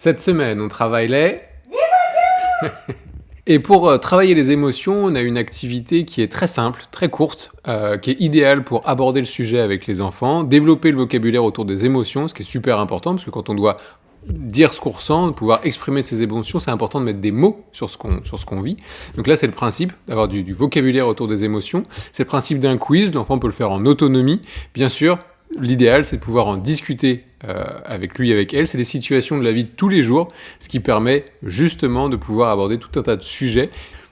Cette semaine, on travaille les émotions. Et pour travailler les émotions, on a une activité qui est très simple, très courte, qui est idéale pour aborder le sujet avec les enfants, développer le vocabulaire autour des émotions, ce qui est super important, parce que quand on doit dire ce qu'on ressent, pouvoir exprimer ses émotions, c'est important de mettre des mots sur ce qu'on vit. Donc là, c'est le principe d'avoir du vocabulaire autour des émotions. C'est le principe d'un quiz, l'enfant peut le faire en autonomie. Bien sûr, l'idéal, c'est de pouvoir en discuter avec lui, avec elle. C'est des situations de la vie de tous les jours, ce qui permet justement de pouvoir aborder tout un tas de sujets.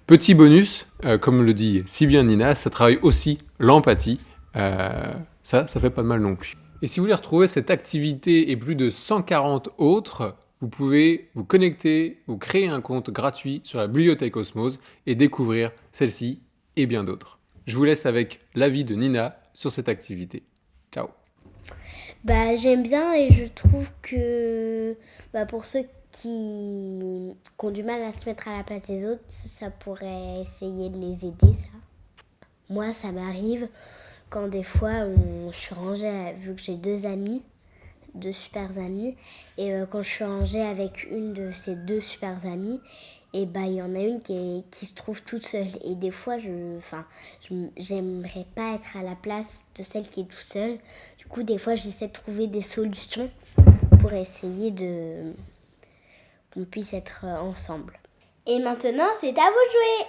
Petit bonus, comme le dit si bien Nina, ça travaille aussi l'empathie. Ça fait pas de mal non plus. Et si vous voulez retrouver cette activité et plus de 140 autres, vous pouvez vous connecter ou créer un compte gratuit sur la bibliothèque Osmose et découvrir celle-ci et bien d'autres. Je vous laisse avec l'avis de Nina sur cette activité. Ciao. J'aime bien et je trouve que pour ceux qui ont du mal à se mettre à la place des autres, ça pourrait essayer de les aider, ça. Moi, ça m'arrive quand des fois, je suis rangée, vu que j'ai deux super amies, et quand je suis rangée avec une de ces deux super amies, et il y en a une qui se trouve toute seule. Et des fois, j'aimerais pas être à la place de celle qui est toute seule. Du coup, des fois, j'essaie de trouver des solutions pour essayer qu'on puisse être ensemble. Et maintenant, c'est à vous de jouer!